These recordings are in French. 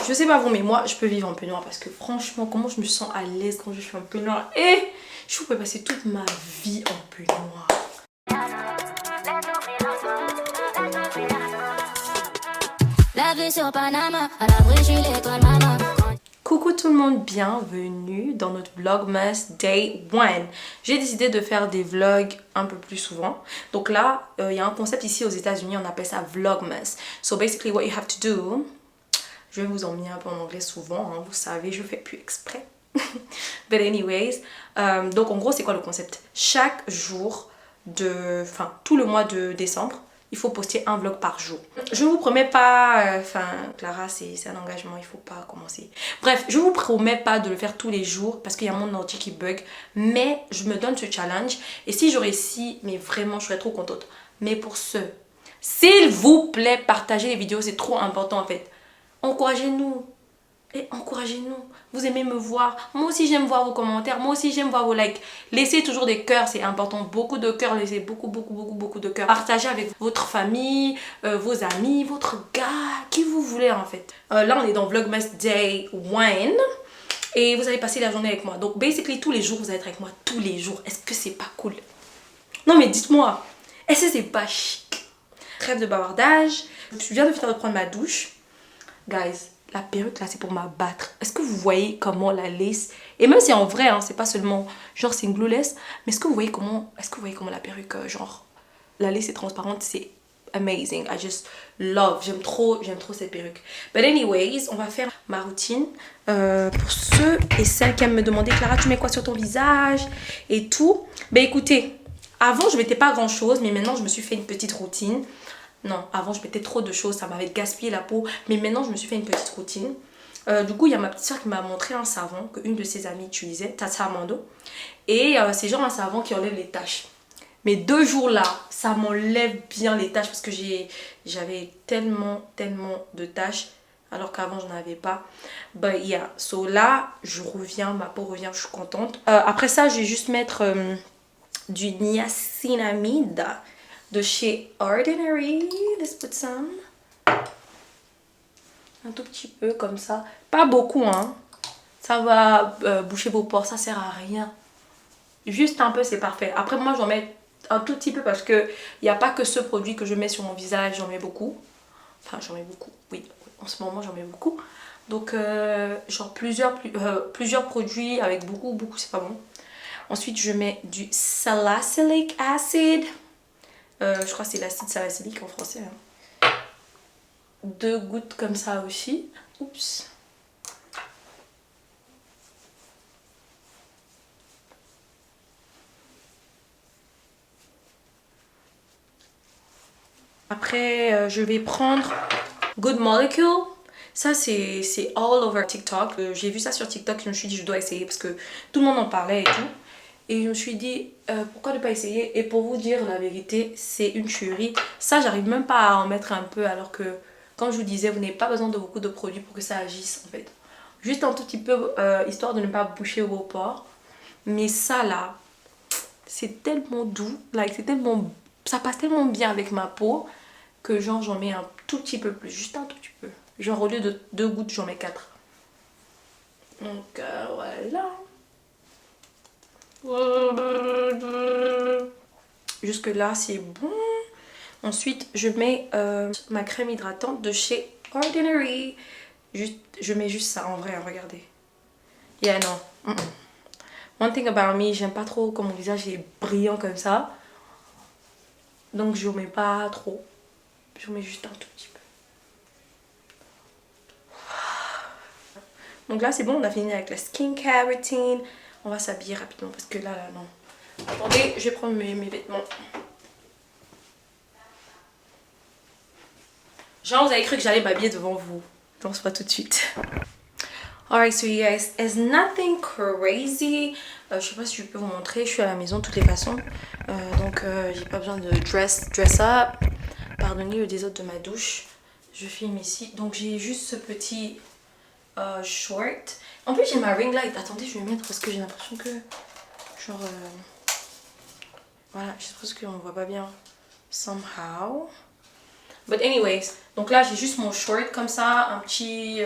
Je sais pas vous, mais moi je peux vivre en peignoir parce que franchement, comment je me sens à l'aise quand je suis en peignoir. Et je pourrais passer toute ma vie en peignoir. La vue sur Panama, à l'abri, je suis l'étoile maman. Coucou tout le monde, bienvenue dans notre Vlogmas Day 1. J'ai décidé de faire des vlogs un peu plus souvent. Donc là, il y a un concept ici aux États-Unis, on appelle ça Vlogmas. So basically what you have to do, je vais vous emmener un peu en anglais souvent, hein, vous savez, je fais plus exprès. But anyways, donc en gros c'est quoi le concept? Chaque jour tout le mois de décembre, il faut poster un vlog par jour. Je ne vous promets pas, Clara, c'est un engagement, il faut pas commencer. Bref, je vous promets pas de le faire tous les jours parce qu'il y a mon ordi qui bug. Mais je me donne ce challenge. Et si je réussis, mais vraiment, je serais trop contente. Mais pour ce, s'il vous plaît, partagez les vidéos, c'est trop important en fait. Encouragez-nous. Et encouragez-nous. Vous aimez me voir. Moi aussi, j'aime voir vos commentaires. Moi aussi, j'aime voir vos likes. Laissez toujours des cœurs, c'est important. Beaucoup de cœurs. Laissez beaucoup de cœurs. Partagez avec votre famille, vos amis, votre gars, qui vous voulez en fait. Là, on est dans Vlogmas Day 1. Et vous allez passer la journée avec moi. Donc, basically, tous les jours, vous allez être avec moi. Tous les jours. Est-ce que c'est pas cool? Non, mais dites-moi. Est-ce que c'est pas chic? Trêve de bavardage. Je viens de finir de prendre ma douche. Guys. La perruque là c'est pour m'abattre. Est-ce que vous voyez comment la lace, et même c'est en vrai hein, c'est pas seulement genre c'est une glue lace, mais est-ce que vous voyez comment la perruque genre la lace est transparente, c'est amazing. I just love, j'aime trop cette perruque. But anyways, on va faire ma routine. Pour ceux et celles qui aiment me demander Clara tu mets quoi sur ton visage et tout. Ben écoutez, avant je mettais pas grand chose, mais maintenant je me suis fait une petite routine. Non, avant je mettais trop de choses, ça m'avait gaspillé la peau. Mais maintenant je me suis fait une petite routine. Du coup il y a ma petite soeur qui m'a montré un savon qu'une de ses amies utilisait, Tata Armando. Et c'est genre un savon qui enlève les taches. Mais 2 jours là, ça m'enlève bien les taches parce que j'avais tellement de taches. Alors qu'avant je n'en avais pas. But yeah, so là je reviens, ma peau revient, je suis contente. Après ça je vais juste mettre du niacinamide de chez Ordinary. Let's put some. Un tout petit peu comme ça. Pas beaucoup hein. Ça va boucher vos pores, ça sert à rien. Juste un peu c'est parfait. Après moi j'en mets un tout petit peu parce que il n'y a pas que ce produit que je mets sur mon visage, j'en mets beaucoup. Enfin j'en mets beaucoup, oui. En ce moment j'en mets beaucoup. Donc genre plusieurs produits avec beaucoup c'est pas bon. Ensuite je mets du salicylic acid. Je crois que c'est l'acide salicylique en français. Hein. 2 gouttes comme ça aussi. Oups. Après, je vais prendre Good Molecule. Ça, c'est all over TikTok. J'ai vu ça sur TikTok. Je me suis dit, je dois essayer parce que tout le monde en parlait et tout. Et je me suis dit, pourquoi ne pas essayer? Et pour vous dire la vérité, c'est une tuerie. Ça, j'arrive même pas à en mettre un peu alors que, comme je vous disais, vous n'avez pas besoin de beaucoup de produits pour que ça agisse en fait. Juste un tout petit peu, histoire de ne pas boucher vos pores. Mais ça là, c'est tellement doux. Like, ça passe tellement bien avec ma peau que genre j'en mets un tout petit peu plus. Juste un tout petit peu. Genre au lieu de 2 gouttes, j'en mets 4. Donc voilà. Jusque là c'est bon. Ensuite je mets ma crème hydratante de chez Ordinary. Je mets juste ça en vrai, regardez. Yeah non. One thing about me, j'aime pas trop quand mon visage est brillant comme ça. Donc je mets pas trop. Je mets juste un tout petit peu. Donc là c'est bon, on a fini avec la skincare routine. On va s'habiller rapidement parce que là non. Attendez, je vais prendre mes vêtements. Genre vous avez cru que j'allais m'habiller devant vous. Je pense pas tout de suite. Alright, so you guys, it's nothing crazy. Je sais pas si je peux vous montrer, je suis à la maison de toutes les façons. Donc j'ai pas besoin de dress up. Pardonnez le désordre de ma douche. Je filme ici. Donc j'ai juste ce petit short. En plus j'ai ma ring light. Attendez, je vais mettre parce que j'ai l'impression que genre voilà, j'ai l'impression qu'on ne voit pas bien somehow. But anyways, donc là j'ai juste mon short comme ça, un petit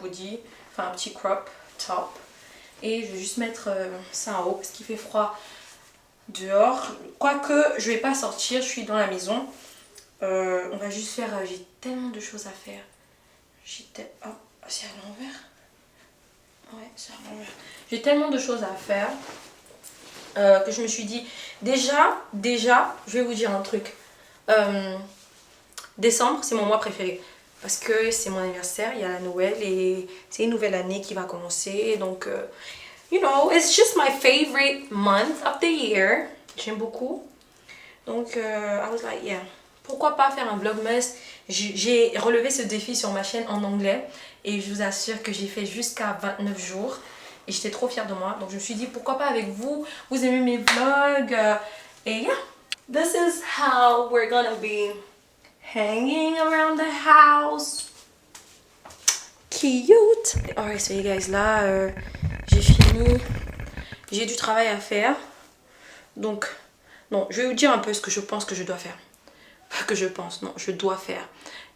body, enfin un petit crop top. Et je vais juste mettre ça en haut parce qu'il fait froid dehors. Quoique je vais pas sortir, je suis dans la maison. On va juste faire, j'ai tellement de choses à faire. Oh, c'est à l'envers. Ouais, c'est à l'envers. J'ai tellement de choses à faire que je me suis dit, déjà, je vais vous dire un truc. Décembre, c'est mon mois préféré. Parce que c'est mon anniversaire, il y a la Noël et c'est une nouvelle année qui va commencer. Donc, you know, it's just my favorite month of the year. J'aime beaucoup. Donc, I was like, yeah. Pourquoi pas faire un vlogmas? J'ai relevé ce défi sur ma chaîne en anglais. Et je vous assure que j'ai fait jusqu'à 29 jours. Et j'étais trop fière de moi. Donc, je me suis dit, pourquoi pas avec vous? Vous aimez mes vlogs? Et yeah. This is how we're gonna be hanging around the house. Cute. Alright, so you guys, là, j'ai fini. J'ai du travail à faire. Donc, non, je vais vous dire un peu ce que je pense que je dois faire. Pas que je pense, non, je dois faire.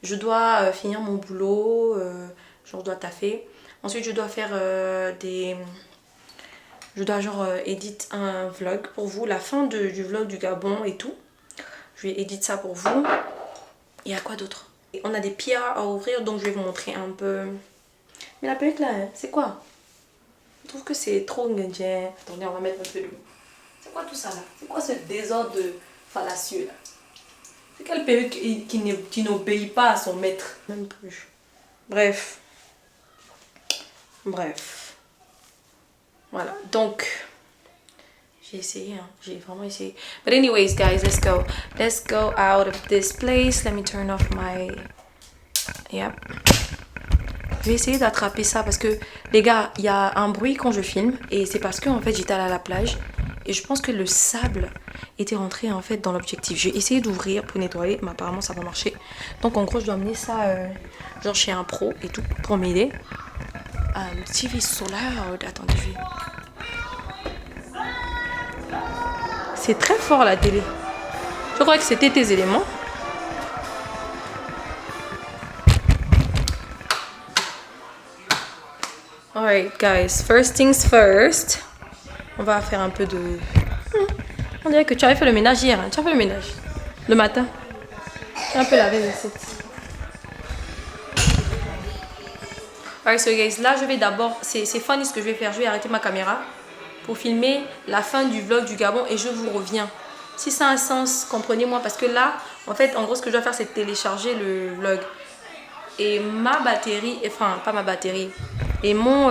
Je dois finir mon boulot. Je dois taffer. Ensuite, je dois faire je dois genre éditer un vlog pour vous. La fin du vlog du Gabon et tout. Je vais éditer ça pour vous. Il y a quoi d'autre? On a des PR à ouvrir, donc je vais vous montrer un peu. Mais la perruque là, hein, c'est quoi? Je trouve que c'est trop ngandien. Attendez, on va mettre un peu d'eau. C'est quoi tout ça là? C'est quoi ce désordre fallacieux là? C'est quelle perruque qui n'obéit pas à son maître? Même plus. Bref. Voilà, donc j'ai essayé, hein. J'ai vraiment essayé. But anyways, guys, let's go. Let's go out of this place. Let me turn off my... Yep. Je vais essayer d'attraper ça parce que, les gars, il y a un bruit quand je filme. Et c'est parce que, en fait, j'étais allée à la plage. Et je pense que le sable était rentré, en fait, dans l'objectif. J'ai essayé d'ouvrir pour nettoyer, mais apparemment, ça va marcher. Donc, en gros, je dois amener ça, genre, chez un pro et tout, pour m'aider. TV is so loud. Attendez, je vais... C'est très fort la télé. Je crois que c'était tes éléments. Alright guys, first things first. On va faire un peu de... On dirait que tu avais fait le ménage hier. Hein? Tu as fait le ménage le matin. Tu as un peu lavé les sites. Alright so guys, là je vais d'abord... C'est funny ce que je vais faire. Je vais arrêter ma caméra pour filmer la fin du vlog du Gabon et je vous reviens. Si ça a un sens, comprenez-moi. Parce que là, en fait, en gros, ce que je dois faire, c'est télécharger le vlog. Et ma batterie, enfin, pas ma batterie, et mon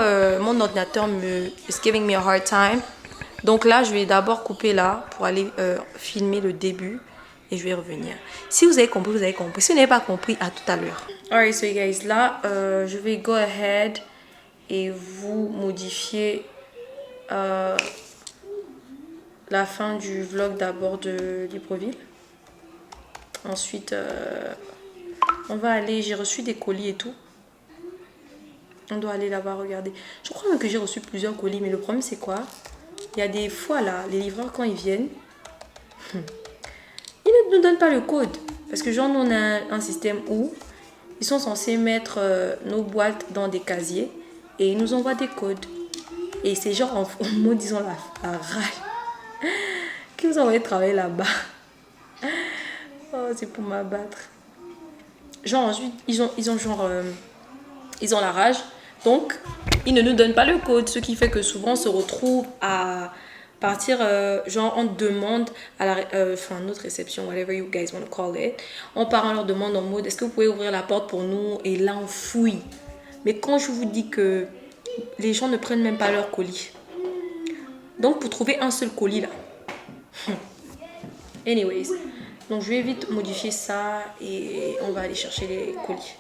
ordinateur is giving me a hard time. Donc là, je vais d'abord couper là pour aller filmer le début et je vais revenir. Si vous avez compris, vous avez compris. Si vous n'avez pas compris, à tout à l'heure. Alright, so you guys, là, je vais go ahead et vous modifier la fin du vlog d'abord de Libreville. Ensuite, on va aller, j'ai reçu des colis et tout. On doit aller là-bas regarder. Je crois même que j'ai reçu plusieurs colis, mais le problème c'est quoi? Il y a des fois là, les livreurs quand ils viennent, ils ne nous donnent pas le code. Parce que genre, on a un système où ils sont censés mettre nos boîtes dans des casiers et ils nous envoient des codes. Et c'est genre en mot, disons, la rage qui vous envoyez travailler là-bas. Oh, c'est pour m'abattre. Genre, ensuite, ils ont la rage. Donc, ils ne nous donnent pas le code. Ce qui fait que souvent, on se retrouve à partir, genre, on demande à notre réception, whatever you guys want to call it. On part, on leur demande en mode, est-ce que vous pouvez ouvrir la porte pour nous? Et là, on fouille. Mais quand je vous dis que les gens ne prennent même pas leur colis. Donc, pour trouver un seul colis, là. Anyways. Donc, je vais vite modifier ça et on va aller chercher les colis.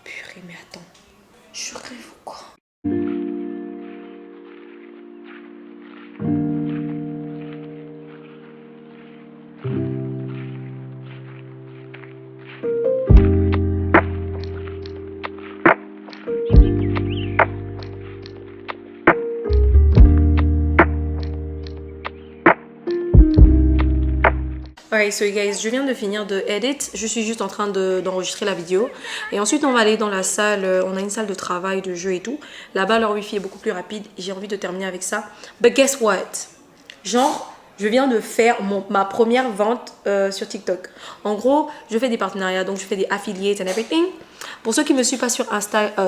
Purée, mais attends. Je rêve ou quoi? Alright, so guys, je viens de finir de edit. Je suis juste en train d'enregistrer la vidéo. Et ensuite, on va aller dans la salle. On a une salle de travail, de jeu et tout. Là-bas, leur wifi est beaucoup plus rapide. J'ai envie de terminer avec ça. But guess what? Genre, je viens de faire ma première vente sur TikTok. En gros, je fais des partenariats. Donc, je fais des affiliates and everything. Pour ceux qui ne me suivent pas sur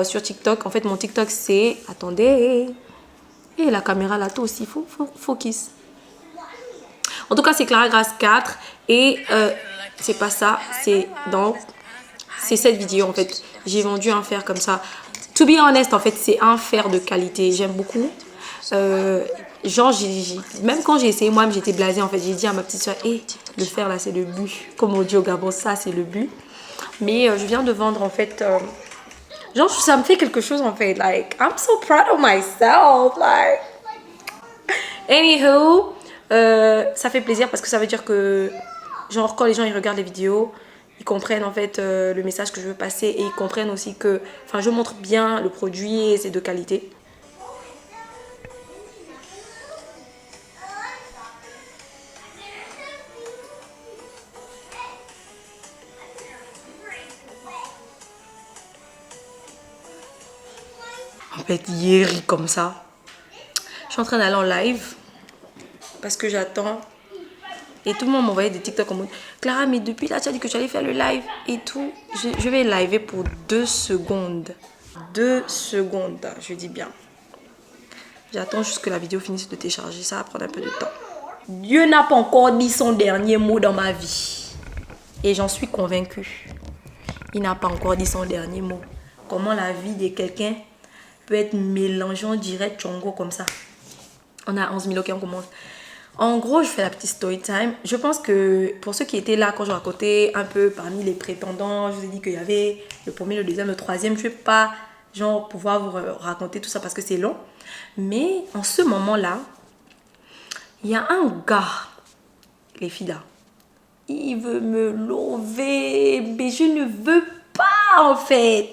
sur TikTok, en fait, mon TikTok, c'est... Attendez. Et la caméra là, toi aussi, faut focus. En tout cas, c'est Clara Grace 4 et c'est pas ça, c'est cette vidéo en fait. J'ai vendu un fer comme ça. To be honest, en fait, c'est un fer de qualité. J'aime beaucoup. Genre, même quand j'ai essayé moi-même, j'étais blasée en fait. J'ai dit à ma petite soeur, le fer là, c'est le but. Comme on dit au Gabon, ça, c'est le but. Mais je viens de vendre en fait. Genre, ça me fait quelque chose en fait. Like, I'm so proud of myself. Like, anywho. Ça fait plaisir parce que ça veut dire que genre quand les gens ils regardent les vidéos, ils comprennent en fait le message que je veux passer et ils comprennent aussi que enfin je montre bien le produit et c'est de qualité. En fait hier comme ça. Je suis en train d'aller en live. Parce que j'attends. Et tout le monde m'envoyait des TikTok en mode Clara, mais depuis là, tu as dit que tu allais faire le live et tout. Je vais liver pour 2 secondes. 2 secondes, je dis bien. J'attends juste que la vidéo finisse de télécharger. Ça va prendre un peu de temps. Dieu n'a pas encore dit son dernier mot dans ma vie. Et j'en suis convaincue. Il n'a pas encore dit son dernier mot. Comment la vie de quelqu'un peut être mélangée en direct Tchongo comme ça. On a 11 000, ok, on commence. En gros, je fais la petite story time. Je pense que pour ceux qui étaient là quand je racontais un peu parmi les prétendants, je vous ai dit qu'il y avait le premier, le deuxième, le troisième. Je ne vais pas genre pouvoir vous raconter tout ça parce que c'est long. Mais en ce moment-là, il y a un gars, les filles là, il veut me lever, mais je ne veux pas en fait.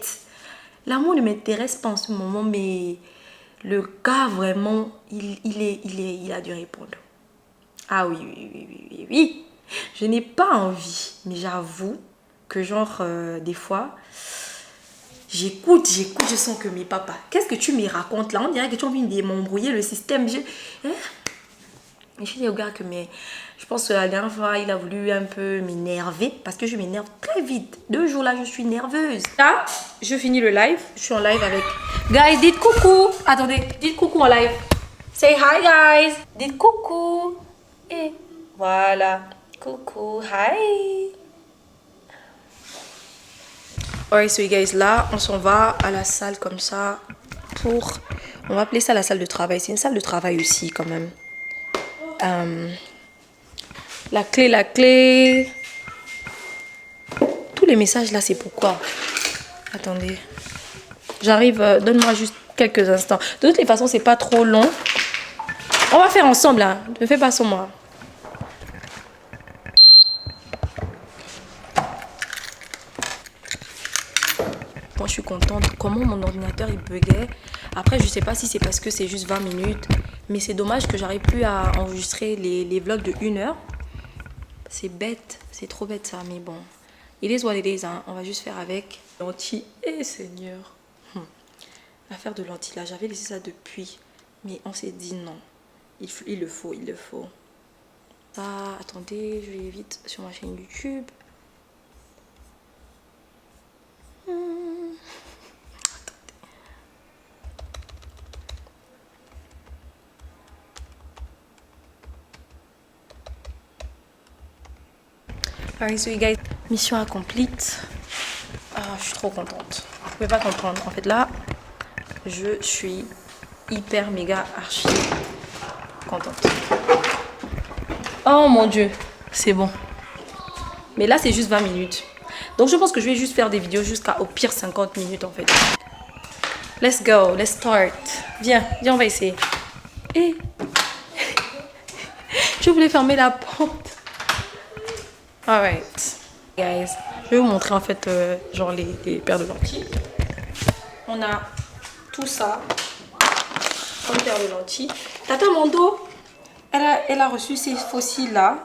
L'amour ne m'intéresse pas en ce moment, mais le gars vraiment, il a dû répondre. Ah oui. Je n'ai pas envie. Mais j'avoue que genre, des fois, j'écoute, je sens que mes papas, qu'est-ce que tu me racontes là? On dirait que tu as envie de m'embrouiller le système. Je dis au gars que je pense que la dernière fois, il a voulu un peu m'énerver parce que je m'énerve très vite. 2 jours là, je suis nerveuse. Là, je finis le live. Je suis en live avec... Guys, dites coucou. Attendez, dites coucou en live. Say hi, guys. Dites coucou. Et voilà. Coucou, hi. Alright, so you guys, là, on s'en va à la salle comme ça pour... On va appeler ça la salle de travail. C'est une salle de travail aussi, quand même. La clé. Tous les messages, là, c'est pourquoi. Attendez. J'arrive, donne-moi juste quelques instants. De toutes les façons, c'est pas trop long. On va faire ensemble, hein. Ne fais pas sans moi. Moi, je suis contente. Comment mon ordinateur, il buguait. Après, je sais pas si c'est parce que c'est juste 20 minutes. Mais c'est dommage que j'arrive plus à enregistrer les vlogs de 1 heure. C'est bête. C'est trop bête, ça. Mais bon. It is what it is, hein. On va juste faire avec. Lentilles. Eh, Seigneur. L'affaire de lentilles, là. J'avais laissé ça depuis. Mais on s'est dit non. Il le faut. Ça, attendez. Je vais vite sur ma chaîne YouTube. Alright, so you guys, mission accomplie. Je suis trop contente. Vous pouvez pas comprendre. En fait, là, je suis hyper méga archi contente. Oh mon Dieu, c'est bon. Mais là, c'est juste 20 minutes. Donc, je pense que je vais juste faire des vidéos jusqu'à au pire 50 minutes en fait. Let's go, let's start. Viens, on va essayer. Et je voulais fermer la porte. Alright, guys, je vais vous montrer en fait genre les paires de lentilles. On a tout ça comme paire de lentilles. Tata Mondo, elle a reçu ces fossiles là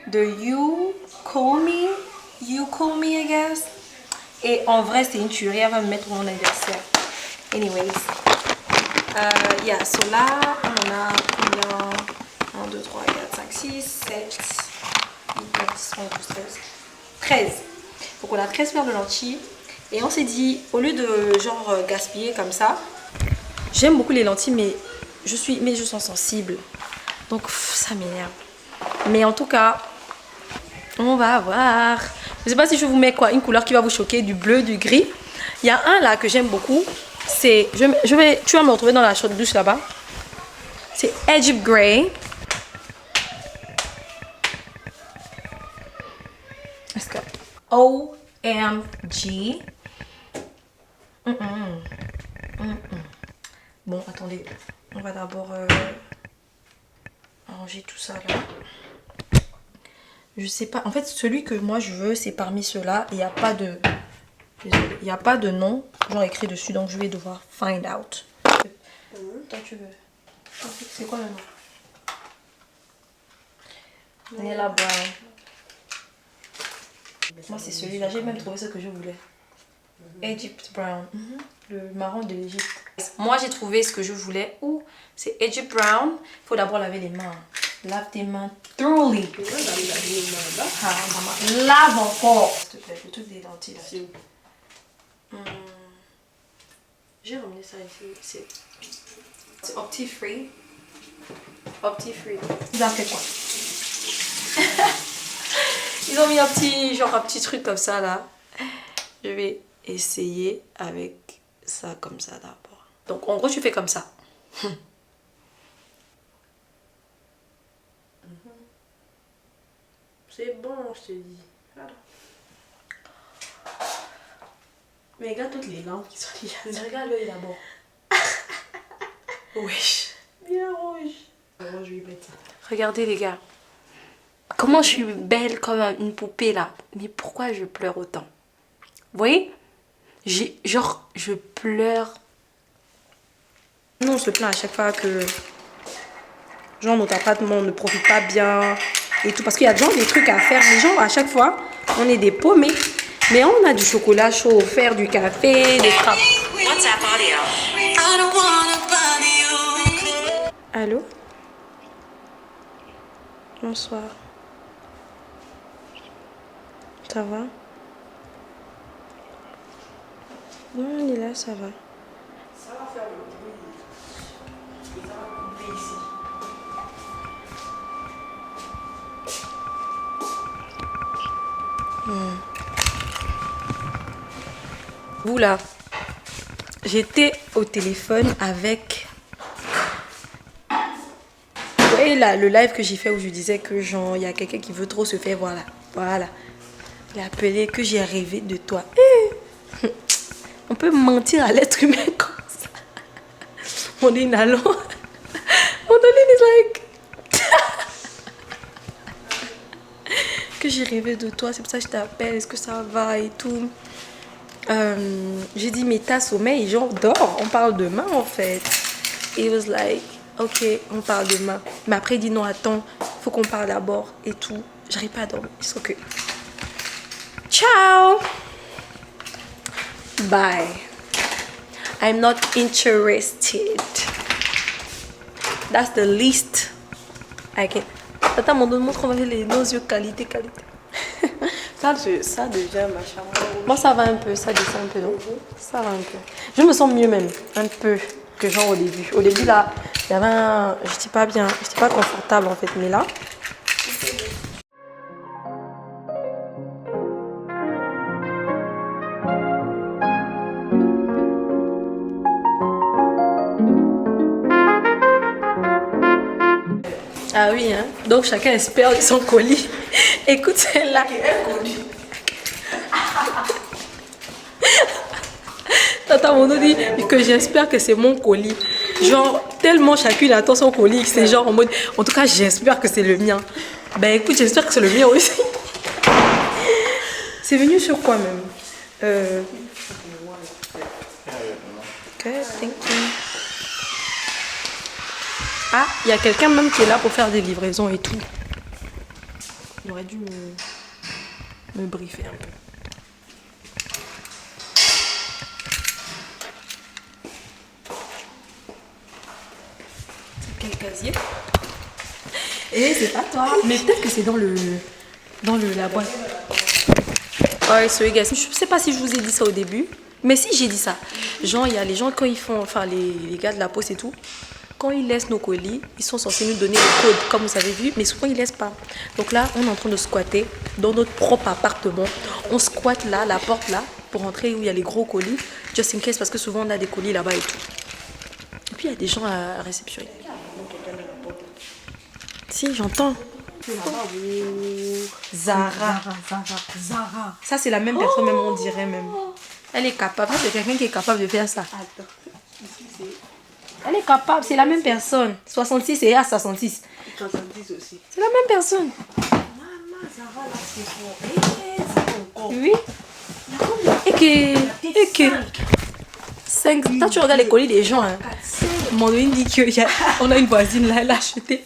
de You Call Me, I guess. Et en vrai, c'est une tuerie. Elle va me mettre pour mon anniversaire. Anyways. Yeah, so là, on en a combien? 1, 2, 3, 4, 5, 6, 7, 8, 9, 10, 11, 12, 13. 13. Donc on a 13 paires de lentilles. Et on s'est dit, au lieu de genre gaspiller comme ça, j'aime beaucoup les lentilles, mais je sens sensible. Donc ça m'énerve. Mais en tout cas, on va voir. Je sais pas si je vous mets quoi, une couleur qui va vous choquer, du bleu, du gris. Il y a un là que j'aime beaucoup. C'est, tu vas me retrouver dans la chaude douche là-bas. C'est Egypt Grey. Est-ce que OMG. Bon, attendez. On va d'abord arranger tout ça là. Je sais pas. En fait, celui que moi je veux, c'est parmi ceux-là. Il n'y a pas de... Désolée. Il n'y a pas de nom genre écrit dessus. Donc je vais devoir find out. Toi, tu veux. C'est quoi le nom? Nella Brown. Moi, c'est celui-là. J'ai même trouvé ce que je voulais. Egypt Brown. Le marron de l'Égypte. Moi, j'ai trouvé ce que je voulais. Ouh, c'est Egypt Brown. Il faut d'abord laver les mains. Lave tes mains thoroughly. Ah, maman, lave encore. S'il te plaît, le truc des lentilles là. J'ai ramené ça ici. C'est Opti-Free. Opti-Free. Ils ont fait quoi? Ils ont mis un petit truc comme ça là. Je vais essayer avec ça comme ça d'abord. Donc en gros tu fais comme ça. C'est bon, je te dis. Voilà. Mais regarde toutes les lampes qui sont déjà. Regarde l'œil d'abord. Wesh. Bien rouge. Moi, je vais mettre ça. Regardez les gars. Comment je suis belle comme une poupée là. Mais pourquoi je pleure autant? Vous voyez? Genre, je pleure. Nous, on se plaint à chaque fois que... genre, notre appartement ne profite pas bien. Et tout. Parce qu'il y a genre des trucs à faire. Mais genre, à chaque fois, on est des paumés. Mais on a du chocolat chaud offert, du café, des frappes. WhatsApp audio. Allô? Bonsoir. Ça va? Non, on est là, ça va. Ça va faire le bruit. Et ça va couper ici. Vous là, j'étais au téléphone avec... Vous voyez là, le live que j'ai fait où je disais que genre, il y a quelqu'un qui veut trop se faire, voilà. Voilà. Il a appelé que j'ai rêvé de toi. On peut mentir à l'être humain comme ça. Mon inhalant. Mon is like... que j'ai rêvé de toi, c'est pour ça que je t'appelle, est-ce que ça va et tout. J'ai dit mais t'as sommeil, genre dors, on parle demain en fait. Et il was like, ok, on parle demain. Mais après il dit non attends, faut qu'on parle d'abord et tout. J'arrive pas à dormir, it's ok. Ciao. Bye. I'm not interested. That's the least I can... Attends, mon montre comment nos yeux qualité. Ça déjà, ma chambre. Bon, ça va un peu, ça descend un peu, donc ça va un peu. Je me sens mieux même, un peu, que genre au début. Au début, là, il y avait un... J'étais pas bien, j'étais pas confortable en fait, mais là... Ah oui, hein. Donc chacun espère son colis. Écoute celle-là. Tata Mono dit que j'espère que c'est mon colis. Genre, tellement chacune attend son colis. C'est genre en mode, en tout cas, j'espère que c'est le mien. Ben écoute, j'espère que c'est le mien aussi. C'est venu sur quoi même? Ok, thank you. Ah, il y a quelqu'un même qui est là pour faire des livraisons et tout. Il aurait dû me briefer un peu. C'est quel casier? Et c'est pas toi. Mais peut-être que c'est dans la boîte. Ouais, so guys, je sais pas si je vous ai dit ça au début, mais si j'ai dit ça. Genre, il y a les gens quand ils font, enfin les gars de la poste et tout, quand ils laissent nos colis, ils sont censés nous donner le code, comme vous avez vu, mais souvent ils laissent pas. Donc là, on est en train de squatter dans notre propre appartement. On squatte là, la porte là, pour rentrer où il y a les gros colis, just in case, parce que souvent on a des colis là-bas et tout. Et puis il y a des gens à réceptionner. Si, j'entends. Zara. Ça, c'est la même personne, même on dirait même. Elle est capable. C'est quelqu'un qui est capable de faire ça. Elle est capable, c'est la même personne. 66 et à 66. 70 aussi. C'est la même personne. Maman, Zara, là, c'est bon. Oui. Et que 5. Quand tu regardes les colis des gens, hein. Mon dit qu'on a une voisine là, elle a acheté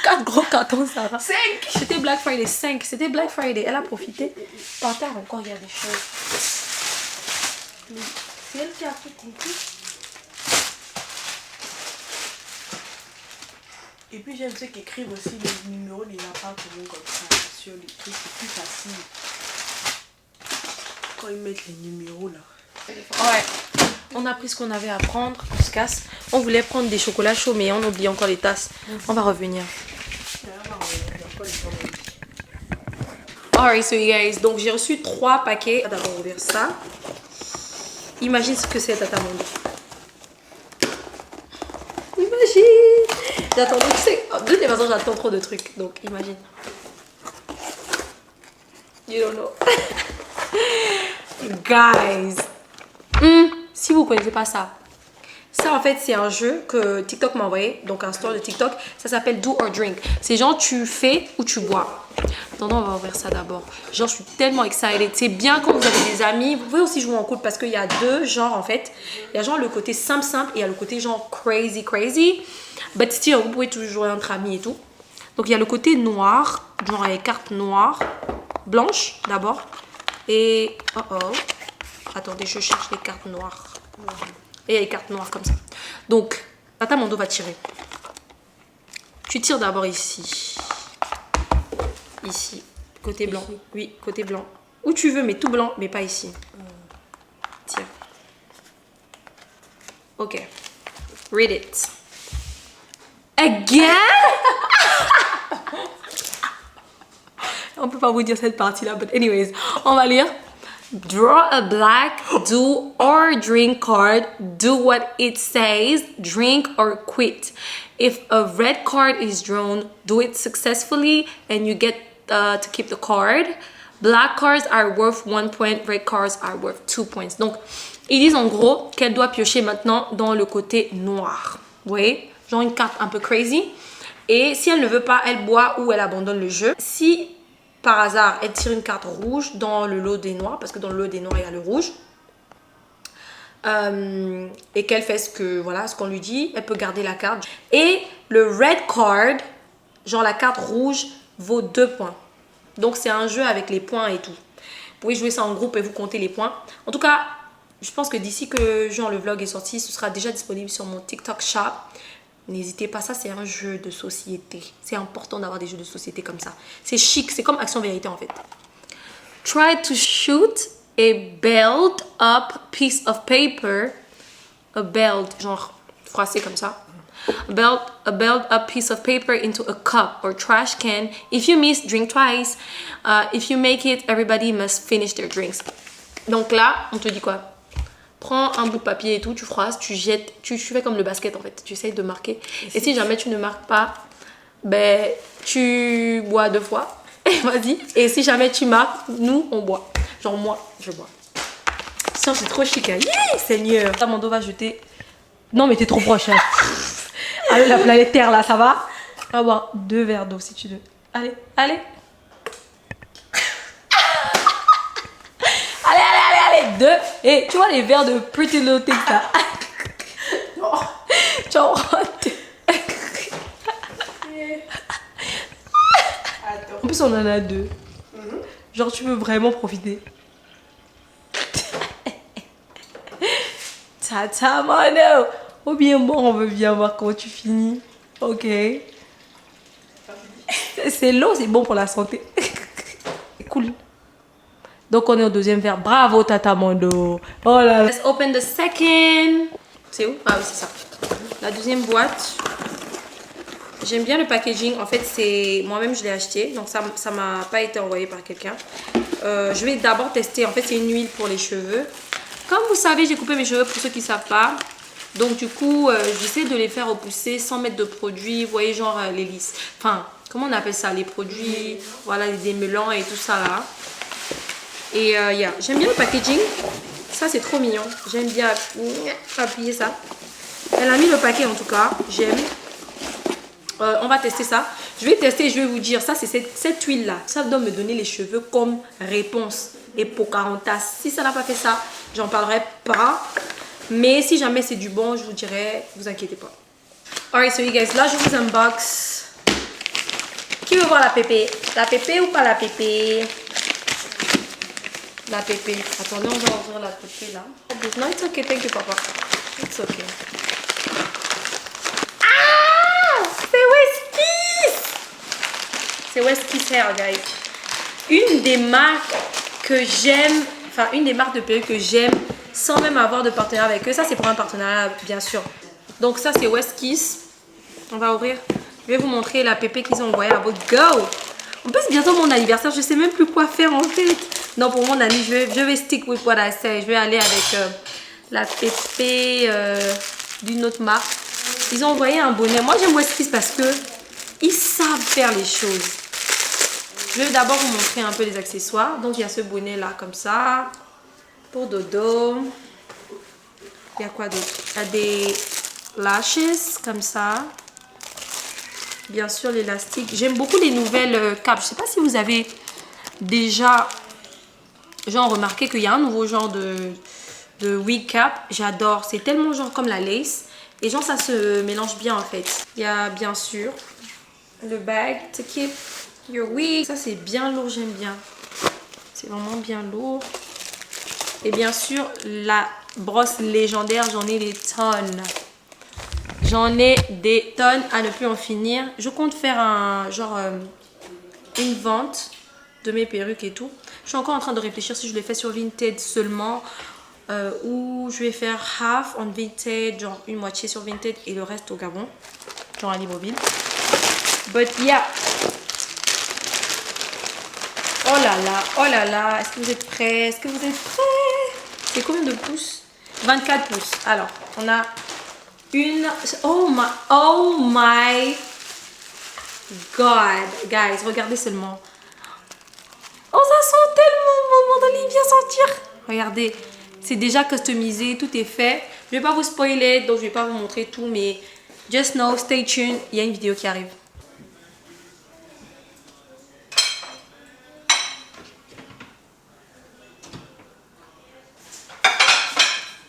4 gros cartons Zara. 5. C'était Black Friday, 5. C'était Black Friday. Elle a profité. Par terre encore, il y a des choses. C'est elle qui a tout compris. Et puis j'aime ceux qui écrivent aussi les numéros des appartements comme ça sur les trucs, c'est plus facile. Quand ils mettent les numéros là. Ouais. On a pris ce qu'on avait à prendre, on se casse. On voulait prendre des chocolats chauds mais on oublie encore les tasses. On va revenir. Alright, so you guys, donc j'ai reçu 3 paquets. D'abord ouvrir ça. Imagine ce que c'est, Tata Mondo. Imagine. J'attends, tu sais, de toute façon j'attends trop de trucs, donc imagine. You don't know. Guys. Si vous connaissez pas ça. Ça en fait c'est un jeu que TikTok m'a envoyé, donc un store de TikTok. Ça s'appelle Do or Drink. C'est genre tu fais ou tu bois. Attendez, on va ouvrir ça d'abord. Genre je suis tellement excited. C'est bien quand vous avez des amis. Vous pouvez aussi jouer en couple parce qu'il y a deux genres en fait. Il y a genre le côté simple et il y a le côté genre crazy. But still, vous pouvez toujours jouer entre amis et tout. Donc il y a le côté noir, genre les cartes noires, blanches d'abord. Et attendez, je cherche les cartes noires. Et il y a les cartes noires comme ça. Donc, Tata Mondo va tirer. Tu tires d'abord ici. Ici. Côté blanc. Ici. Oui, côté blanc. Où tu veux, mais tout blanc, mais pas ici. Tire. Ok. Read it. Again? On peut pas vous dire cette partie-là, but anyways, on va lire. Draw a black do or drink card. Do what it says. Drink or quit. If a red card is drawn, do it successfully and you get to keep the card. Black cards are worth 1 point. Red cards are worth 2 points. Donc, ils disent en gros qu'elle doit piocher maintenant dans le côté noir. Vous voyez? Genre une carte un peu crazy. Et si elle ne veut pas, elle boit ou elle abandonne le jeu. Si par hasard, elle tire une carte rouge dans le lot des noirs, parce que dans le lot des noirs, il y a le rouge. Et qu'elle fait ce qu'on lui dit, elle peut garder la carte. Et le red card, genre la carte rouge, vaut 2 points. Donc c'est un jeu avec les points et tout. Vous pouvez jouer ça en groupe et vous comptez les points. En tout cas, je pense que d'ici que genre, le vlog est sorti, ce sera déjà disponible sur mon TikTok Shop. N'hésitez pas, ça c'est un jeu de société. C'est important d'avoir des jeux de société comme ça. C'est chic, c'est comme Action Vérité en fait. Try to shoot a belled up piece of paper. A belled, genre froissé comme ça. A belled up piece of paper into a cup or trash can. If you miss, drink twice. If you make it, everybody must finish their drinks. Donc là, on te dit quoi? Prends un bout de papier et tout, tu froisses, tu jettes, tu fais comme le basket en fait. Tu essayes de marquer. Et si jamais tu ne marques pas, ben tu bois 2 fois. Vas-y. Et si jamais tu marques, nous on boit. Genre moi, je bois. Ça c'est trop chic. Hein. Yeah, Seigneur. Amando va jeter. Non mais t'es trop proche. Hein. Allez la planète Terre là, ça va? On va boire 2 verres d'eau si tu veux. Allez, allez. Allez, 2. Et tu vois les verres de Pretty Little Things là. Genre. En plus, on en a 2. Genre, tu veux vraiment profiter. Tata Mano. Ou bien bon, on veut bien voir comment tu finis. Ok. C'est l'eau, c'est bon pour la santé. Cool. Donc on est au deuxième verre. Bravo Tata Mando. Oh là là. Let's open the second. C'est où? Ah oui, c'est ça. La deuxième boîte. J'aime bien le packaging. En fait, c'est moi-même je l'ai acheté. Donc ça m'a pas été envoyé par quelqu'un. Je vais d'abord tester. En fait, c'est une huile pour les cheveux. Comme vous savez, j'ai coupé mes cheveux pour ceux qui ne savent pas. Donc du coup, j'essaie de les faire repousser sans mettre de produits. Vous voyez, genre les lisses. Enfin, comment on appelle ça? Les produits, voilà, les démêlants et tout ça là. Et j'aime bien le packaging. Ça, c'est trop mignon. J'aime bien appuyer ça. Elle a mis le paquet en tout cas. J'aime. On va tester ça. Je vais tester et je vais vous dire. Ça, c'est cette huile là. Ça doit me donner les cheveux comme réponse. Et Pocahontas. Si ça n'a pas fait ça, j'en parlerai pas. Mais si jamais c'est du bon, je vous dirai. Vous inquiétez pas. Alright, so you guys, là je vous unbox. Qui veut voir la pépé? La pépé ou pas la pépé? La pépé. Attendez, on va ouvrir la pépé là. Non, it's okay, thank you papa. It's okay. Ah! C'est Westkiss! C'est Westkiss Hair, guys. Une des marques que j'aime, enfin une des marques de perruques que j'aime sans même avoir de partenariat avec eux. Ça, c'est pour un partenariat, bien sûr. Donc ça, c'est Westkiss. On va ouvrir. Je vais vous montrer la pépé qu'ils ont envoyée à votre go. En plus, bientôt mon anniversaire. Je sais même plus quoi faire en fait. Non, pour mon ami, je vais stick with what I say. Je vais aller avec la pépé d'une autre marque. Ils ont envoyé un bonnet. Moi, j'aime Westkiss parce que ils savent faire les choses. Je vais d'abord vous montrer un peu les accessoires. Donc, il y a ce bonnet là, comme ça. Pour dodo. Il y a quoi d'autre? Il y a des lashes, comme ça. Bien sûr, l'élastique. J'aime beaucoup les nouvelles capes. Je ne sais pas si vous avez déjà genre remarqué qu'il y a un nouveau genre de wig cap. J'adore. C'est tellement genre comme la lace. Et genre, ça se mélange bien en fait. Il y a bien sûr le bag to keep your wig. Ça, c'est bien lourd. J'aime bien. C'est vraiment bien lourd. Et bien sûr, la brosse légendaire, j'en ai des tonnes. J'en ai des tonnes à ne plus en finir. Je compte faire une vente de mes perruques et tout. Je suis encore en train de réfléchir si je les fais sur Vinted seulement ou je vais faire half on Vinted, genre une moitié sur Vinted et le reste au Gabon, genre à Libreville. But yeah. Oh là là, est-ce que vous êtes prêts? Est-ce que vous êtes prêts? C'est combien de pouces? 24 pouces. Alors, on a une... Oh my God. Guys, regardez seulement. Oh, ça sent tellement bon. Mon Dolly vient sentir. Regardez, c'est déjà customisé, tout est fait. Je vais pas vous spoiler, donc je vais pas vous montrer tout, mais just know, stay tuned. Il y a une vidéo qui arrive.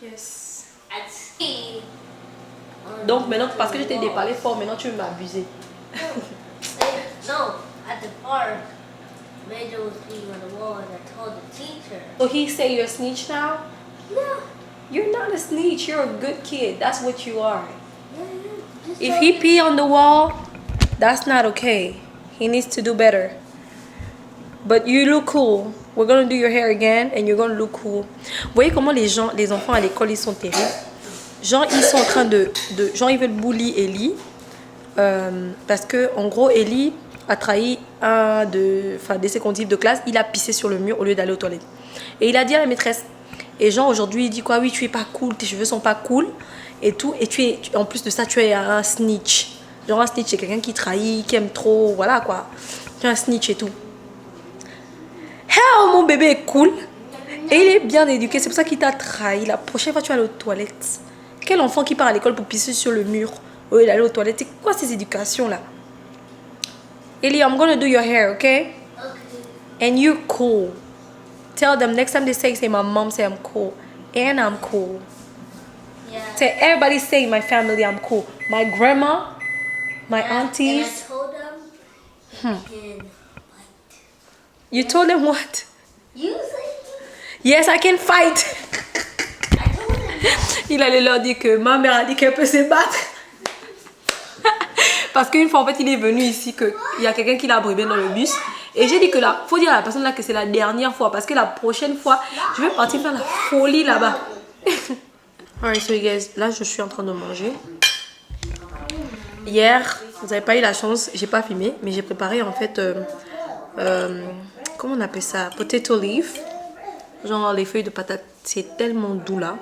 Yes. Donc maintenant, parce que je t'ai déparlé fort, maintenant tu veux m'abuser. No, at the park, Major was peeing on the wall and I told the teacher. So he say you're a snitch now? No. You're not a snitch, you're a good kid. That's what you are. Just If he pee on the wall, that's not okay. He needs to do better. But you look cool. We're gonna do your hair again and you're gonna look cool. Vous voyez comment les enfants à l'école, ils sont terribles. Genre, ils sont en train genre, ils veulent bully Ellie. Parce que, en gros, Ellie a trahi un de ses conductifs de classe. Il a pissé sur le mur au lieu d'aller aux toilettes. Et il a dit à la maîtresse. Et genre, aujourd'hui, il dit quoi? Oui, tu es pas cool, tes cheveux sont pas cool. Et tout. Et en plus de ça, tu es un snitch. Genre, un snitch, c'est quelqu'un qui trahit, qui aime trop. Voilà quoi. Tu es un snitch et tout. Hell, mon bébé est cool. Et il est bien éduqué. C'est pour ça qu'il t'a trahi. La prochaine fois, tu vas aller aux toilettes. Quel enfant qui part à l'école pour pisser sur le mur au lieu d'aller aux toilettes? C'est quoi ces éducations là? Ellie, I'm gonna do your hair, okay? Okay. And you're cool. Tell them next time they say my mom say I'm cool. And I'm cool. Yeah. Say everybody say in my family I'm cool. My grandma, my aunties. And I told them you can You told him what? You say Yes, I can fight. I told him. Il allait leur dire que ma mère a dit qu'elle peut se battre. Parce qu'une fois, en fait, il est venu ici, qu'il y a quelqu'un qui l'a brûlé dans le bus. Et j'ai dit que là, faut dire à la personne là que c'est la dernière fois. Parce que la prochaine fois, je vais partir faire la folie là-bas. Alright, so you guys, là, je suis en train de manger. Hier, vous n'avez pas eu la chance, j'ai pas filmé, mais j'ai préparé en fait, comment on appelle ça? Potato leaf. Genre les feuilles de patate. C'est tellement doux là.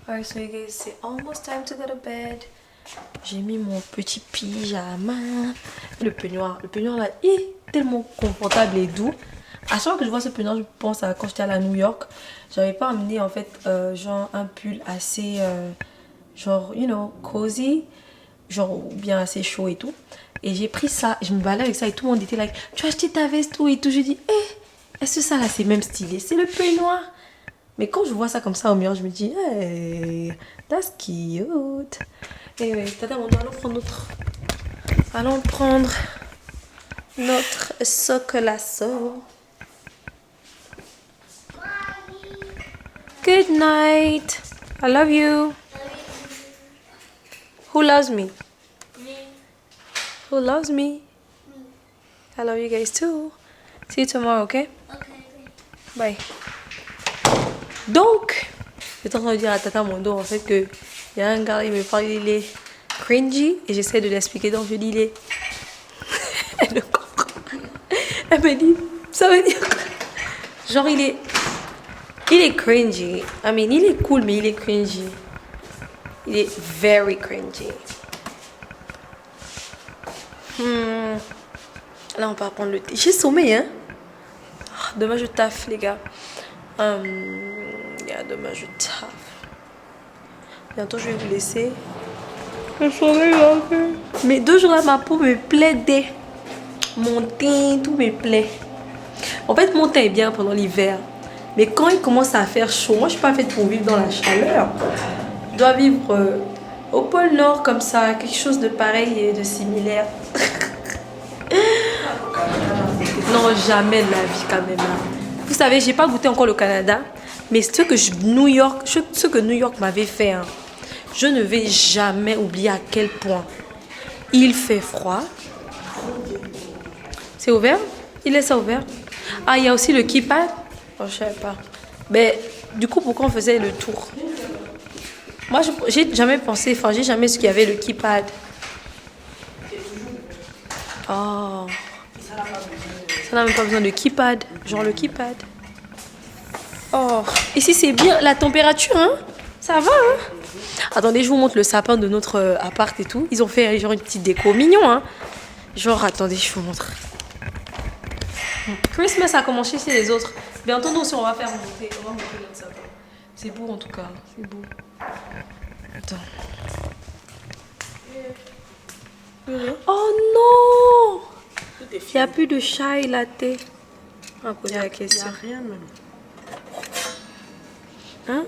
Alright, so you guys, c'est almost time to go to bed. J'ai mis mon petit pyjama. Le peignoir là, est tellement confortable et doux. À chaque fois que je vois ce peignoir, je pense à quand j'étais à New York. J'avais pas amené en fait genre un pull assez genre, you know, cozy, genre bien assez chaud et tout. Et j'ai pris ça, je me baladais avec ça et tout le monde était like, tu as acheté ta veste où et tout. Je dis, est-ce que ça là c'est même stylé? C'est le peignoir. Mais quand je vois ça comme ça au miroir, je me dis, hey, that's cute. Anyway, tata, allons prendre notre socolasso. Good night. I love you. Who loves me? Me. Who loves me? I love you guys too. See you tomorrow, okay? Okay. Bye. Donc, j'étais en train de dire à Tata Mondo en fait que il y a un gars, il me parle, il est cringy et j'essaie de l'expliquer. Donc je dis, il est. Elle ne comprend. Elle me dit, ça veut dire quoi? Genre, il est cringy. I mean, il est cool, mais il est cringy. Il est very cringy. Là, on va prendre le thé. J'ai sommeil, hein? Oh, demain, je taffe, les gars. Demain, je taffe. Bientôt, je vais vous laisser. Je sommeil, mais 2 jours là, ma peau me plaidait. Mon teint, tout me plaît. En fait, mon teint est bien pendant l'hiver. Mais quand il commence à faire chaud, moi, je suis pas faite pour vivre dans la chaleur. Je dois vivre au pôle Nord comme ça, quelque chose de pareil et de similaire. Non, jamais de la vie quand même. Vous savez, j'ai pas goûté encore le Canada, mais ce que New York m'avait fait, hein, je ne vais jamais oublier à quel point il fait froid. C'est ouvert? Il laisse ça ouvert? Ah, il y a aussi le keypad? Oh, je savais pas. Mais du coup, pourquoi on faisait le tour? Moi, j'ai jamais pensé, enfin, j'ai jamais su qu'il y avait le keypad. Oh. Ça n'a même pas besoin de keypad. Genre le keypad. Oh. Ici, c'est bien la température, hein? Ça va, hein? Attendez, je vous montre le sapin de notre appart et tout. Ils ont fait genre une petite déco mignon, hein? Genre, attendez, je vous montre. Christmas a commencé chez les autres. Bientôt, nous aussi, on va monter notre sapin. C'est beau en tout cas. C'est beau. Attends. Oh non! Il n'y a plus de chai latte. On va poser la question. Il n'y a rien même. Hein?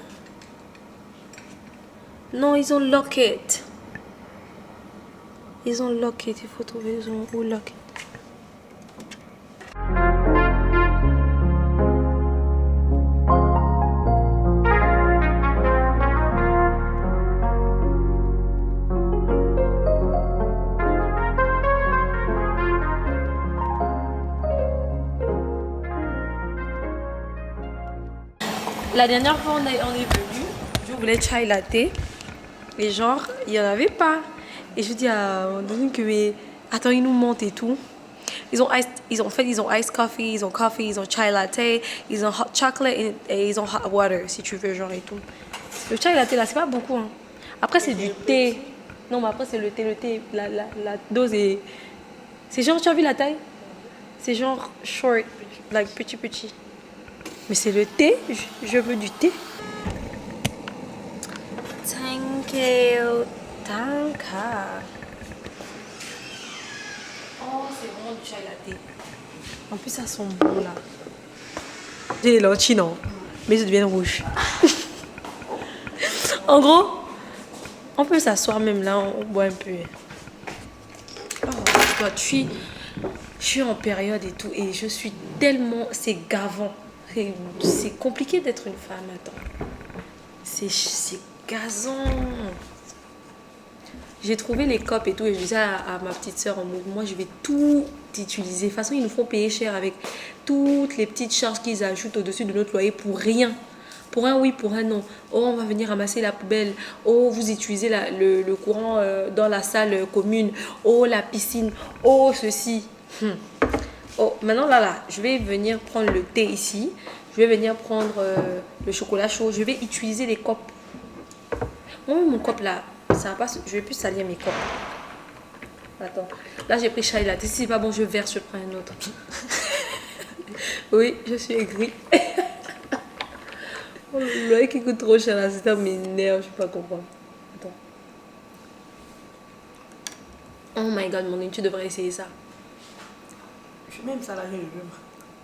Non, ils ont Locket. Ils ont Locket. Il faut trouver où Locket. La dernière fois, on est venu, je voulais chai latte. Et genre, il n'y en avait pas. Et je dis à Andrine que, mais attends, ils nous montent et tout. Ils ont iced coffee, ils ont chai latte, ils ont hot chocolate et ils ont hot water, si tu veux, genre et tout. Le chai latte, là, c'est pas beaucoup. Hein. Après, c'est du thé. Non, mais après, c'est le thé, la dose est... C'est genre, tu as vu la taille? C'est genre short, like petit. Mais c'est le thé, je veux du thé. Thank you. Tanka. Oh, c'est vraiment du chai latte. En plus, ça sent bon là. J'ai les lentilles, non? Mais elles deviennent rouges. En gros, on peut s'asseoir même là, on boit un peu. Oh, toi, je suis en période et tout, et je suis tellement... C'est gavant. C'est compliqué d'être une femme, attends. C'est gazant. J'ai trouvé les copes et tout, et je disais à ma petite soeur en mode, moi je vais tout utiliser. De toute façon, ils nous font payer cher avec toutes les petites charges qu'ils ajoutent au-dessus de notre loyer pour rien. Pour un oui, pour un non. Oh, on va venir ramasser la poubelle. Oh, vous utilisez le courant dans la salle commune. Oh, la piscine. Oh, ceci. Oh, maintenant là, je vais venir prendre le thé ici. Je vais venir prendre le chocolat chaud. Je vais utiliser les copes. Moi, mon cop là, ça va pas, je vais plus salir mes copes. Attends, là j'ai pris Chai Latte. Si c'est pas bon, je verse, je prends un autre. Oui, je suis aigrie. Oh, le loyer qui coûte trop cher là, ça m'énerve, je peux pas comprendre. Attends. Oh my god, mon tu devrais essayer ça. Je suis même salarié le même.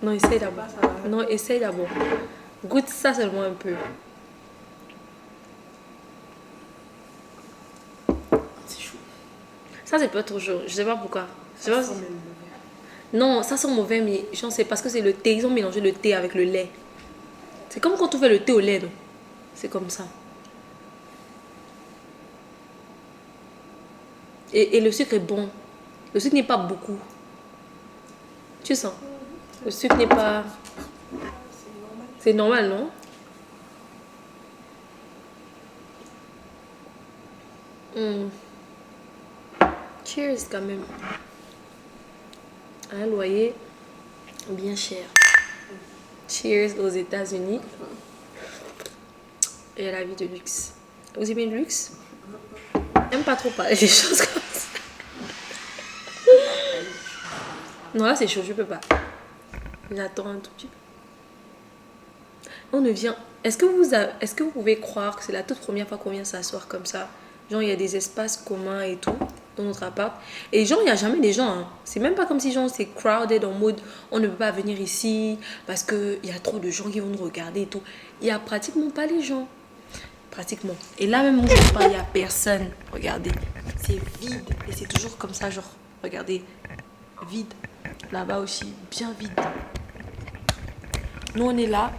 Non, essaye d'abord. Non, essaye d'abord. Goûte ça seulement un peu. C'est chaud. Ça, c'est pas trop chaud. Je sais pas pourquoi. Ça sent même mauvais. Non, ça sent mauvais, mais je sais parce que c'est le thé. Ils ont mélangé le thé avec le lait. C'est comme quand on fait le thé au lait, non? C'est comme ça. Et le sucre est bon. Le sucre n'est pas beaucoup. Tu sens? Le sucre n'est pas... C'est normal, non? Cheers quand même. Un loyer bien cher. Cheers aux États-Unis et à la vie de luxe. Vous aimez le luxe? J'aime pas trop parler des choses comme ça. Non, là c'est chaud, je peux pas. J'attends un tout petit peu. On ne vient. Est-ce que vous pouvez croire que c'est la toute première fois qu'on vient s'asseoir comme ça? Genre, il y a des espaces communs et tout dans notre appart. Et genre, il n'y a jamais des gens. Hein. C'est même pas comme si genre, c'est crowded en mode on ne peut pas venir ici parce qu'il y a trop de gens qui vont nous regarder et tout. Il n'y a pratiquement pas les gens. Pratiquement. Et là même où je parle, il n'y a personne. Regardez. C'est vide. Et c'est toujours comme ça, genre, regardez. Vide. Là-bas aussi, bien vide. Nous, on est là.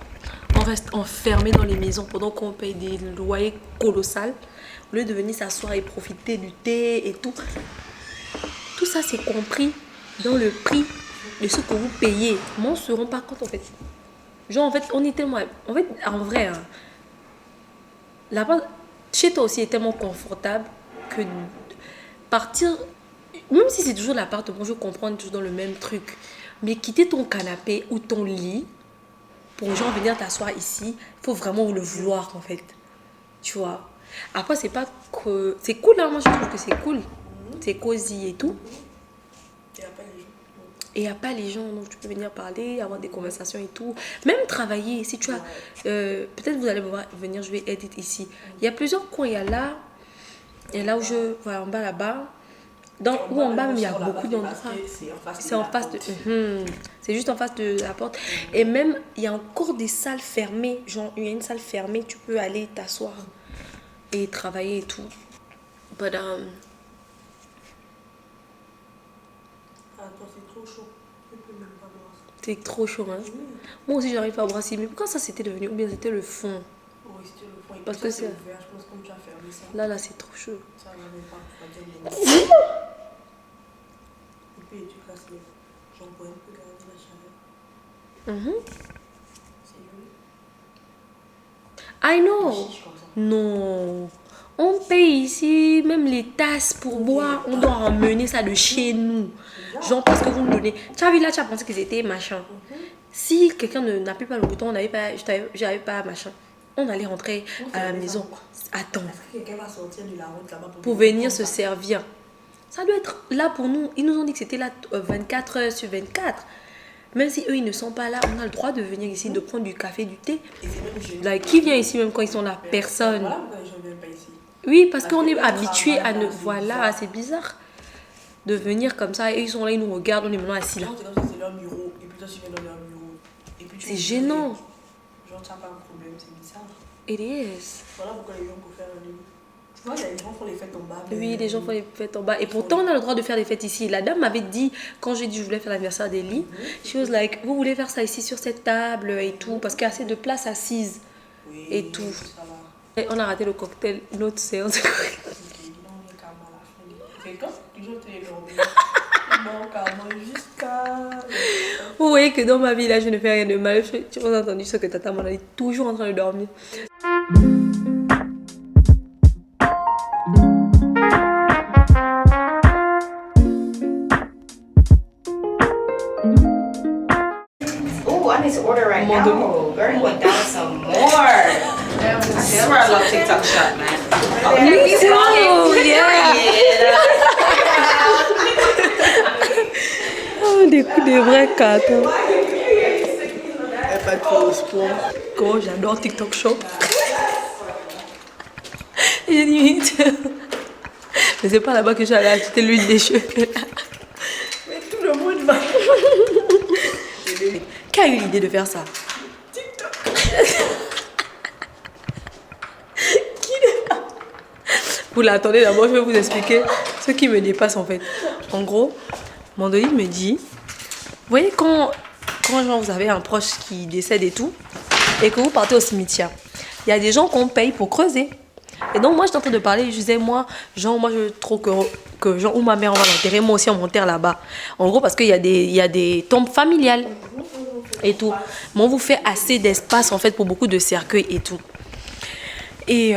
On reste enfermés dans les maisons pendant qu'on paye des loyers colossaux. Au lieu de venir s'asseoir et profiter du thé et tout. Tout ça, c'est compris dans le prix de ce que vous payez. Moi, on ne se rend pas compte, en fait. Genre, en fait, on est tellement... En fait, en vrai, hein, là-bas, chez toi aussi, est tellement confortable que partir... Même si c'est toujours l'appartement, je comprends toujours dans le même truc. Mais quitter ton canapé ou ton lit pour genre venir t'asseoir ici, il faut vraiment le vouloir, en fait. Tu vois. Après, c'est pas que... C'est cool, hein. Moi, je trouve que c'est cool. C'est cosy et tout. Il n'y a pas les gens. Et il n'y a pas les gens, donc tu peux venir parler, avoir des conversations et tout. Même travailler, si tu as... peut-être vous allez me voir venir, je vais edit ici. Il y a plusieurs coins, il y a là. Et là où je... Voilà, en bas, là-bas. Où en bas, même, il y a beaucoup d'endroits. C'est en face de... C'est juste en face de la porte. Et même, il y a encore des salles fermées. Genre, il y a une salle fermée, tu peux aller t'asseoir et travailler et tout. But, Attends, c'est trop chaud. Je peux même pas boire. c'est trop chaud, hein. Moi aussi, j'arrive pas à brasser. Mais pourquoi ça, c'était devenu... Ou bien c'était le fond? Oui, c'était le fond. Et Parce puis que ça, c'est... ouvert. Je pense que comme tu as fermé ça. Là, c'est trop chaud. Ça va même pas refroidir les mains. Et puis tu casses les... J'en pourrais un peu garder la chaleur. C'est joli. I know. Chiche comme ça. Non. On paye ici, même les tasses pour boire, on doit emmener ça de chez nous. Genre parce que vous me donnez. Tu as vu là, tu as pensé que c'était machin. Si quelqu'un n'appuie pas le bouton, j'avais pas machin. On allait rentrer à la maison. Attends. Est-ce que quelqu'un va sortir de la route là-bas Pour venir se servir. Ça doit être là pour nous. Ils nous ont dit que c'était là 24 heures sur 24. Même si eux, ils ne sont pas là, on a le droit de venir ici, de prendre du café, du thé. Et c'est même jeune. Like, qui vient ici même quand ils sont là? Personne. Voilà pourquoi les gens ne viennent pas ici. Oui, parce qu'on est que habitué à ne... c'est Voilà, bizarre. c'est bizarre de venir comme ça. Et ils sont là, ils nous regardent, on est maintenant assis là. Genre, c'est comme si c'est leur bureau. Et puis toi, tu viens dans leur bureau. Et puis tu C'est es gênant. Genre, tu n'as pas un problème, c'est bizarre. It is. Voilà pourquoi les gens peuvent faire un délit. Tu vois, les gens font les fêtes en bas. Oui, les gens font les fêtes en bas. Et pourtant, on a le droit de faire les fêtes ici. La dame m'avait dit, quand j'ai dit que je voulais faire l'anniversaire d'Ellie, she was like, vous voulez faire ça ici sur cette table et tout, parce qu'il y a assez de place assise et tout. Ça va. Et on a raté le cocktail, notre séance. Ok, dis donc, on est calme à la fin. C'est quand toujours te dormir. Bon, calme jusqu'à. Vous voyez que dans ma vie, là, je ne fais rien de mal. Tu as entendu ce que Tata m'en a dit, toujours en train de dormir. Oh, I need to order right now. Girl, you went down some more. I swear I love TikTok shop, man. Me too, yeah. Oh, des vrais cartons. Elle pas de faire au sport. Comment j'adore TikTok Shop. J'ai dit, me too. Mais c'est pas là-bas que j'allais acheter l'huile des cheveux. Mais tout le monde va. Qui a eu l'idée de faire ça? Vous l'attendez d'abord, je vais vous expliquer ce qui me dépasse en fait. En gros, Mandoline me dit, vous voyez quand genre, vous avez un proche qui décède et tout, et que vous partez au cimetière, il y a des gens qu'on paye pour creuser. Et donc moi j'étais en train de parler, je disais moi je veux trop que genre où ma mère on va l'enterrer, moi aussi on m'enterre là-bas. En gros parce qu'il y a des tombes familiales et tout. Mais on vous fait assez d'espace en fait pour beaucoup de cercueils et tout. Et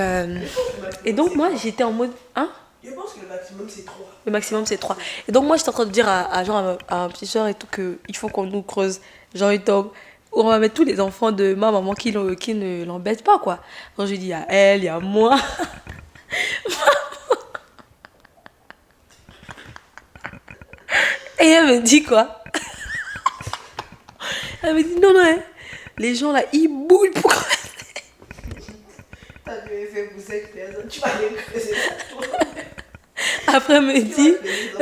donc moi j'étais en mode hein? Je pense que le maximum c'est 3. Le maximum c'est 3. Et donc moi j'étais en train de dire à ma petite soeur et tout qu'il faut qu'on nous creuse genre une tombe où on va mettre tous les enfants de ma maman qui ne l'embêtent pas quoi. Donc je dis il y a elle, il y a moi. Et elle me dit quoi? Elle me dit non hein, les gens là ils bougent pour creuser. T'as dû faire pour cette personne. Tu vas aller creuser ça. Après elle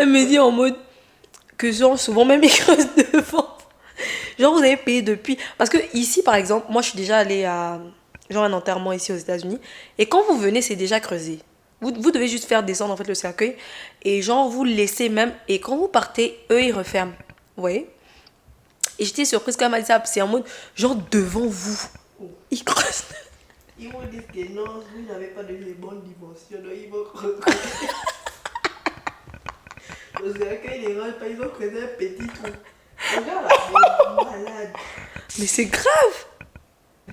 me dit en mode que genre souvent même ils creusent devant. Genre vous avez payé depuis. Parce que ici par exemple, moi je suis déjà allée à genre un enterrement ici aux États-Unis. Et quand vous venez, c'est déjà creusé. Vous devez juste faire descendre en fait le cercueil. Et genre vous le laissez même. Et quand vous partez, eux ils referment. Vous voyez? Et j'étais surprise quand elle m'a dit ça. C'est en mode genre devant vous. Ils creusent. Ils vont dire que non, vous n'avez pas de les bonnes dimensions. Donc ils vont creuser. Le cercueil ne rentre pas, ils vont creuser un petit trou. Regarde là, c'est malade. Mais c'est grave.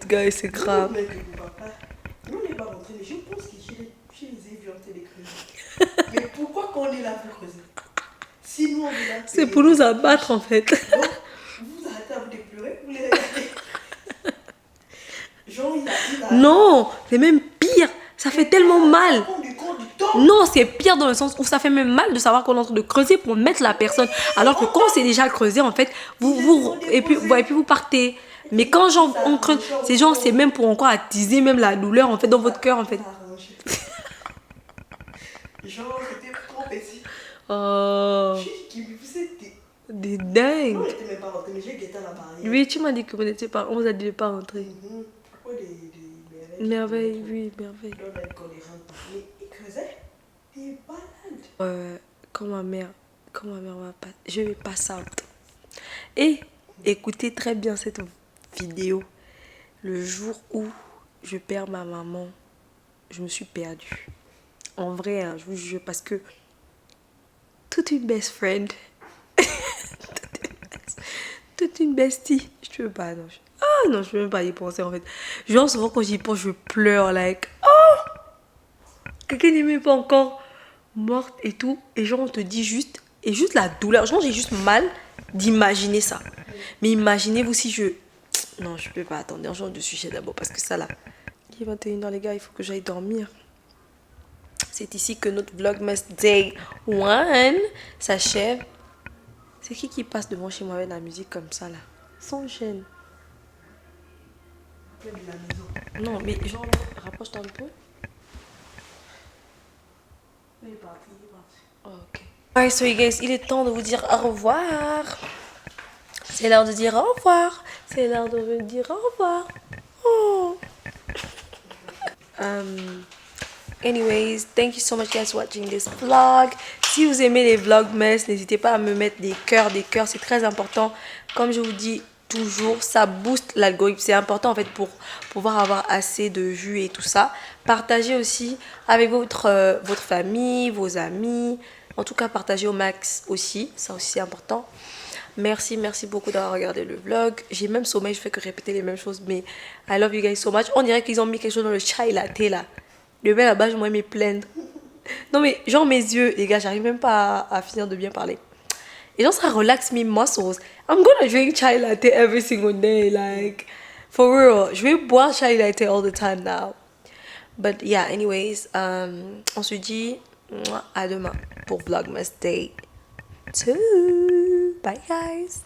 Gars, c'est grave. Nous, on n'est pas rentrés, mais je pense que je les ai vus en train de creuser. Mais pourquoi qu'on est là pour creuser? Si nous on est là. C'est pour nous abattre en fait. Donc, vous arrêtez à vous de pleurer, vous les regardez. Genre, il a. Non, c'est même pire. Ça fait tellement mal. Non, c'est pire dans le sens où ça fait même mal de savoir qu'on est en train de creuser pour mettre la personne. Alors que quand c'est déjà creusé, en fait, et puis vous partez. Mais quand genre, on creuse, c'est même pour encore attiser même la douleur en fait dans votre cœur en fait. Genre, c'était trop petit. Oh. Des dingues. On n'était même pas rentrés, mais j'ai guetté à la barrière. Oui, tu m'as dit que vous n'étiez pas. On vous a dit de ne pas rentrer. Pourquoi des merveilles? Oui, merveilles. Mais il creusait. T'es malade. Quand ma mère va pas. Je vais passer out. Et écoutez très bien cette vidéo. Le jour où je perds ma maman, je me suis perdue. En vrai, hein, je vous jure, parce que toute une best friend, toute une bestie, je peux pas, non. Non, je peux même pas y penser en fait. Genre souvent quand j'y pense, je pleure, like, oh, quelqu'un n'est même pas encore morte et tout. Et genre on te dit juste, et juste la douleur, genre j'ai juste mal d'imaginer ça. Mais imaginez-vous si je... Non, je peux pas attendre, genre de sujet d'abord parce que ça là. Il est 21h les gars, il faut que j'aille dormir. C'est ici que notre Vlogmas Day 1 s'achève. C'est qui passe devant chez moi avec la musique comme ça là? Sans gêne. Non, mais genre, rapproche-toi un peu. Il est parti. Oh, ok. Alright, so you guys, il est temps de vous dire au revoir. C'est l'heure de dire au revoir. C'est l'heure de vous dire au revoir. Oh. Anyways, thank you so much guys for watching this vlog. Si vous aimez les vlogmas, n'hésitez pas à me mettre des cœurs, c'est très important. Comme je vous dis toujours, ça booste l'algorithme, c'est important en fait pour pouvoir avoir assez de vues et tout ça. Partagez aussi avec votre famille, vos amis, en tout cas partagez au max aussi, ça aussi c'est important. Merci beaucoup d'avoir regardé le vlog. J'ai même sommeil, je fais que répéter les mêmes choses, mais I love you guys so much. On dirait qu'ils ont mis quelque chose dans le chai latte là. Le mec là-bas, je me plaindre. Non mais genre mes yeux, les gars, j'arrive même pas à finir de bien parler. Et genre ça relaxe mes muscles. I'm gonna drink chai latte every single day, like for real. Je vais boire chai latte all the time now. But yeah, anyways, on se dit à demain pour Vlogmas Day 2. Bye guys.